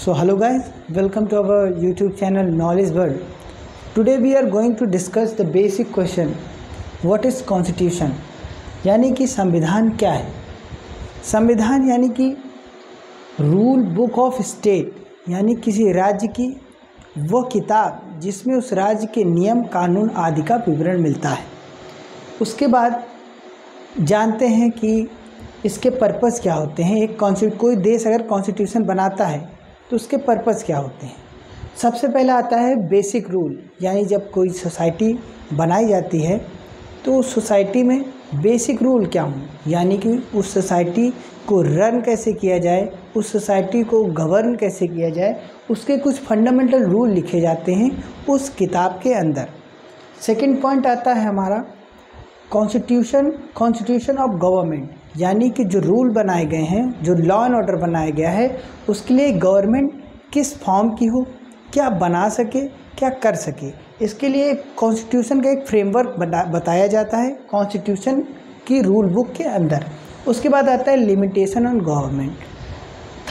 So hello guys, welcome to our YouTube channel Knowledge World. Today we are going to discuss the basic question, what is constitution? यानी कि संविधान क्या है। संविधान यानी कि रूल बुक ऑफ स्टेट, यानी किसी राज्य की वह किताब जिसमें उस राज्य के नियम कानून आदि का विवरण मिलता है। उसके बाद जानते हैं कि इसके पर्पस क्या होते हैं। कोई देश अगर कॉन्स्टिट्यूशन बनाता है तो उसके पर्पस क्या होते हैं। सबसे पहला आता है बेसिक रूल, यानी जब कोई सोसाइटी बनाई जाती है तो उस सोसाइटी में बेसिक रूल क्या हों, यानी कि उस सोसाइटी को रन कैसे किया जाए, उस सोसाइटी को गवर्न कैसे किया जाए, उसके कुछ फंडामेंटल रूल लिखे जाते हैं उस किताब के अंदर। सेकंड पॉइंट आता है हमारा कॉन्स्टिट्यूशन ऑफ गवर्नमेंट, यानी कि जो रूल बनाए गए हैं, जो लॉ एंड ऑर्डर बनाया गया है, उसके लिए गवर्नमेंट किस फॉर्म की हो, क्या बना सके, क्या कर सके। इसके लिए कॉन्स्टिट्यूशन का एक फ्रेमवर्क बताया जाता है कॉन्स्टिट्यूशन की रूल बुक के अंदर। उसके बाद आता है limitation on government.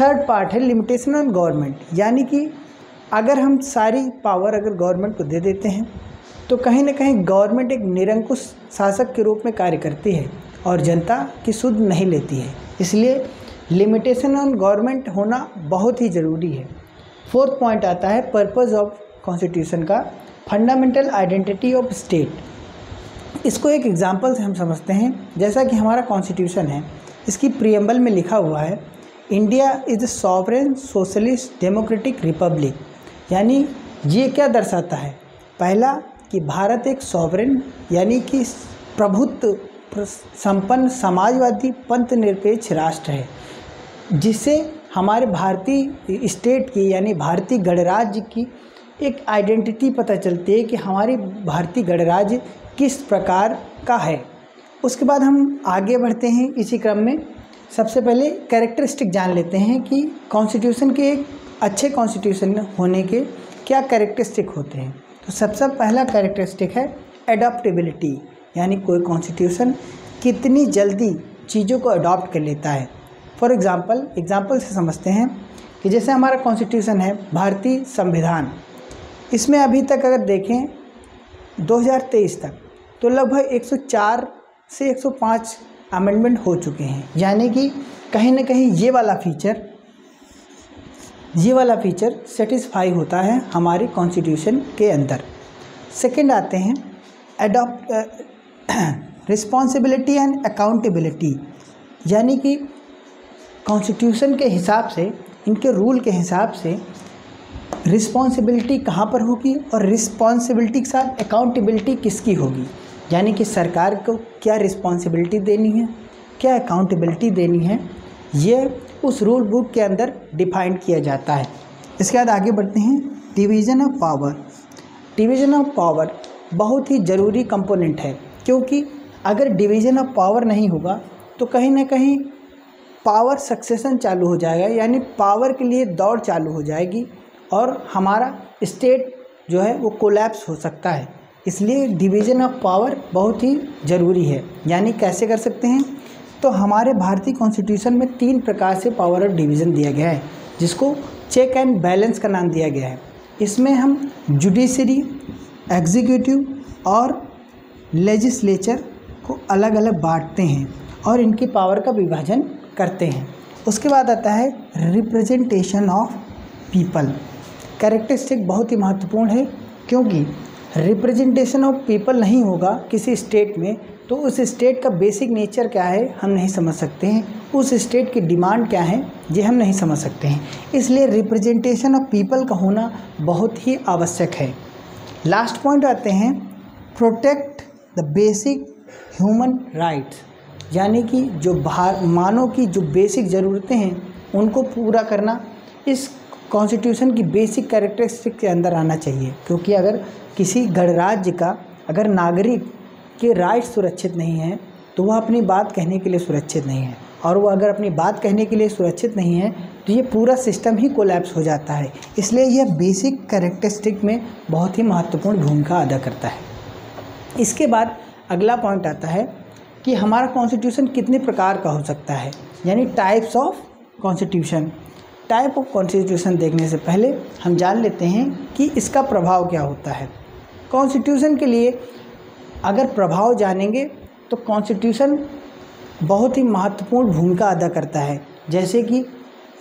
Third part है लिमिटेशन ऑन गवर्नमेंट, यानी कि अगर हम सारी पावर अगर गवर्नमेंट को दे देते हैं तो कहीं ना कहीं गवर्नमेंट एक निरंकुश शासक के रूप में कार्य करती है और जनता की सुध नहीं लेती है। इसलिए लिमिटेशन ऑन गवर्नमेंट होना बहुत ही ज़रूरी है। फोर्थ पॉइंट आता है पर्पस ऑफ कॉन्स्टिट्यूशन का, फंडामेंटल आइडेंटिटी ऑफ स्टेट। इसको एक एग्जांपल से हम समझते हैं। जैसा कि हमारा कॉन्स्टिट्यूशन है, इसकी प्रीएम्बल में लिखा हुआ है India is a sovereign socialist democratic Republic, यानी ये क्या दर्शाता है। पहला कि भारत एक सॉवरेन यानी कि प्रभुत्व संपन्न समाजवादी पंथ निरपेक्ष राष्ट्र है, जिससे हमारे भारतीय स्टेट की यानी भारतीय गणराज्य की एक आइडेंटिटी पता चलती है कि हमारी भारतीय गणराज्य किस प्रकार का है। उसके बाद हम आगे बढ़ते हैं इसी क्रम में। सबसे पहले कैरेक्टरिस्टिक जान लेते हैं कि कॉन्स्टिट्यूशन के एक अच्छे कॉन्स्टिट्यूशन होने के क्या कैरेक्टरिस्टिक होते हैं। तो सबसे पहला कैरेक्टरिस्टिक है एडॉप्टेबिलिटी, यानी कोई कॉन्स्टिट्यूशन कितनी जल्दी चीज़ों को अडॉप्ट कर लेता है। फॉर एग्ज़ाम्पल से समझते हैं कि जैसे हमारा कॉन्स्टिट्यूशन है भारतीय संविधान, इसमें अभी तक अगर देखें 2023 तक तो लगभग 104 से 105 अमेंडमेंट हो चुके हैं, यानी कि कहीं ना कहीं ये वाला फीचर सेटिस्फाई होता है हमारे कॉन्स्टिट्यूशन के अंदर। सेकंड आते हैं रिस्पॉन्सिबिलिटी एंड अकाउंटेबिलिटी, यानी कि कॉन्स्टिट्यूशन के हिसाब से, इनके रूल के हिसाब से रिस्पॉन्सिबिलिटी कहाँ पर होगी और रिस्पॉन्सिबिलिटी के साथ अकाउंटेबिलिटी किसकी होगी, यानी कि सरकार को क्या रिस्पॉन्सिबिलिटी देनी है, क्या अकाउंटेबिलिटी देनी है, ये उस रूल बुक के अंदर डिफाइन किया जाता है। इसके बाद आगे बढ़ते हैं division of power. Division of power बहुत ही ज़रूरी कंपोनेंट है, क्योंकि अगर डिवीज़न ऑफ पावर नहीं होगा तो कहीं ना कहीं पावर सक्सेशन चालू हो जाएगा, यानी पावर के लिए दौड़ चालू हो जाएगी और हमारा स्टेट जो है वो कोलैप्स हो सकता है। इसलिए डिवीज़न ऑफ पावर बहुत ही ज़रूरी है। यानी कैसे कर सकते हैं, तो हमारे भारतीय कॉन्स्टिट्यूशन में 3 प्रकार से पावर ऑफ डिवीज़न दिया गया है, जिसको चेक एंड बैलेंस का नाम दिया गया है। इसमें हम जुडिशरी, एग्जीक्यूटिव और लेजिस्लेचर को अलग अलग बांटते हैं और इनकी पावर का विभाजन करते हैं। उसके बाद आता है रिप्रेजेंटेशन ऑफ पीपल। कैरेक्टरिस्टिक बहुत ही महत्वपूर्ण है, क्योंकि रिप्रेजेंटेशन ऑफ पीपल नहीं होगा किसी स्टेट में तो उस स्टेट का बेसिक नेचर क्या है हम नहीं समझ सकते हैं, उस स्टेट की डिमांड क्या है ये हम नहीं समझ सकते हैं। इसलिए रिप्रेजेंटेशन ऑफ पीपल का होना बहुत ही आवश्यक है। लास्ट पॉइंट आते हैं protect the basic human rights, यानी कि जो मानव की जो बेसिक ज़रूरतें हैं उनको पूरा करना इस कॉन्स्टिट्यूशन की बेसिक कैरेक्टरिस्टिक के अंदर आना चाहिए। क्योंकि अगर किसी गणराज्य का अगर नागरिक के राइट्स सुरक्षित नहीं हैं तो वह अपनी बात कहने के लिए सुरक्षित नहीं है, और वो अगर अपनी बात कहने के लिए सुरक्षित नहीं है तो ये पूरा सिस्टम ही कोलैप्स हो जाता है। इसलिए यह बेसिक कैरेक्टरिस्टिक में बहुत ही महत्वपूर्ण भूमिका अदा करता है। इसके बाद अगला पॉइंट आता है कि हमारा कॉन्स्टिट्यूशन कितने प्रकार का हो सकता है, यानी types of constitution. Type of constitution देखने से पहले हम जान लेते हैं कि इसका प्रभाव क्या होता है। कॉन्स्टिट्यूशन के लिए अगर प्रभाव जानेंगे तो कॉन्स्टिट्यूशन बहुत ही महत्वपूर्ण भूमिका अदा करता है, जैसे कि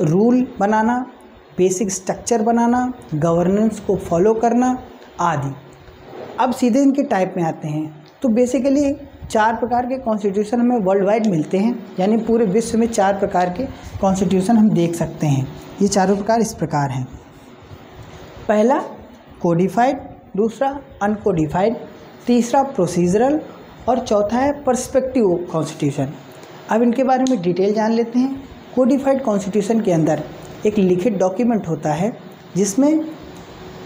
रूल बनाना, बेसिक स्ट्रक्चर बनाना, गवर्नेंस को फॉलो करना आदि। अब सीधे इनके टाइप में आते हैं। तो बेसिकली 4 प्रकार के कॉन्स्टिट्यूशन हमें वर्ल्ड वाइड मिलते हैं, यानी पूरे विश्व में 4 प्रकार के कॉन्स्टिट्यूशन हम देख सकते हैं। ये चारों प्रकार इस प्रकार हैं। पहला कोडिफाइड, दूसरा अनकोडिफाइड, तीसरा प्रोसीजरल और चौथा है पर्सपेक्टिव कॉन्स्टिट्यूशन। अब इनके बारे में डिटेल जान लेते हैं। कोडिफाइड कॉन्स्टिट्यूशन के अंदर एक लिखित डॉक्यूमेंट होता है जिसमें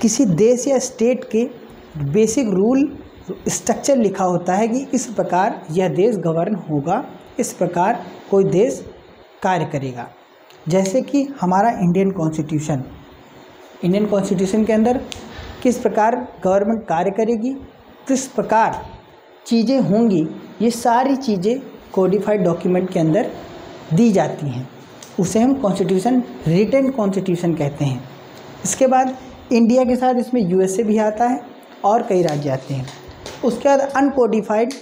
किसी देश या स्टेट के बेसिक रूल स्ट्रक्चर लिखा होता है कि इस प्रकार यह देश गवर्न होगा, इस प्रकार कोई देश कार्य करेगा। जैसे कि हमारा इंडियन कॉन्स्टिट्यूशन के अंदर किस प्रकार गवर्नमेंट कार्य करेगी, किस प्रकार चीज़ें होंगी, ये सारी चीज़ें कोडिफाइड डॉक्यूमेंट के अंदर दी जाती हैं। उसे हम कॉन्स्टिट्यूशन, रिटन कॉन्स्टिट्यूशन कहते हैं। इसके बाद इंडिया के साथ इसमें यूएसए भी आता है और कई राज्य आते हैं। उसके बाद अनकोडिफाइड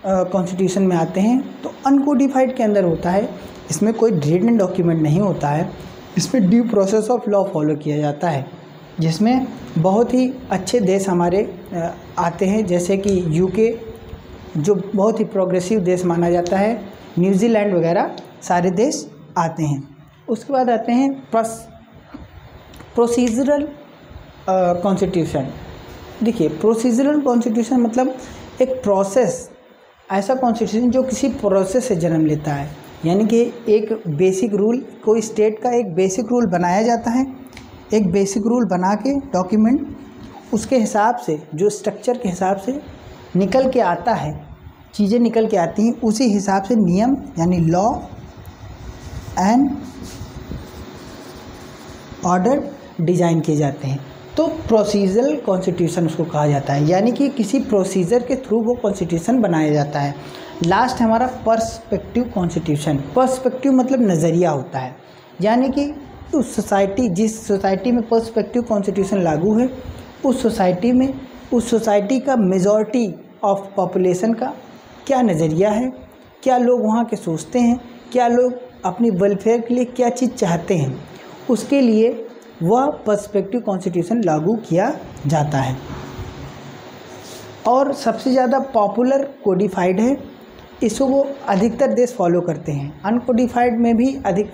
कॉन्स्टिट्यूशन में आते हैं। तो अनकोडिफाइड के अंदर होता है, इसमें कोई रिटन डॉक्यूमेंट नहीं होता है, इसमें due process of law follow किया जाता है, जिसमें बहुत ही अच्छे देश हमारे आते हैं, जैसे कि यूके जो बहुत ही प्रोग्रेसिव देश माना जाता है, न्यूजीलैंड वगैरह सारे देश आते हैं। उसके बाद आते हैं प्रोसीजरल कॉन्स्टिट्यूशन। देखिए, प्रोसीजरल कॉन्स्टिट्यूशन मतलब एक प्रोसेस, ऐसा कॉन्स्टिट्यूशन जो किसी प्रोसेस से जन्म लेता है, यानी कि एक बेसिक रूल, कोई स्टेट का एक बेसिक रूल बनाया जाता है, एक बेसिक रूल बना के डॉक्यूमेंट उसके हिसाब से, जो स्ट्रक्चर के हिसाब से निकल के आता है, चीज़ें निकल के आती हैं, उसी हिसाब से नियम यानी लॉ एंड ऑर्डर डिज़ाइन किए जाते हैं। तो प्रोसीजरल कॉन्स्टिट्यूशन उसको कहा जाता है, यानी कि किसी प्रोसीजर के थ्रू वो कॉन्स्टिट्यूशन बनाया जाता है। लास्ट हमारा पर्सपेक्टिव कॉन्स्टिट्यूशन। पर्सपेक्टिव मतलब नज़रिया होता है, यानी कि उस सोसाइटी, जिस सोसाइटी में पर्सपेक्टिव कॉन्स्टिट्यूशन लागू है, उस सोसाइटी का मेजॉरिटी ऑफ पॉपुलेशन का क्या नज़रिया है, क्या लोग वहाँ के सोचते हैं, क्या लोग अपनी वेलफेयर के लिए क्या चीज़ चाहते हैं, उसके लिए वह पर्सपेक्टिव कॉन्स्टिट्यूशन लागू किया जाता है। और सबसे ज़्यादा पॉपुलर कोडिफाइड है, इसको वो अधिकतर देश फॉलो करते हैं। अनकोडिफाइड में भी अधिक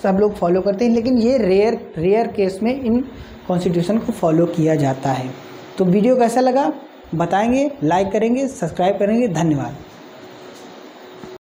सब लोग फॉलो करते हैं, लेकिन ये रेयर केस में इन कॉन्स्टिट्यूशन को फॉलो किया जाता है। तो वीडियो कैसा लगा बताएंगे, लाइक करेंगे, सब्सक्राइब करेंगे। धन्यवाद।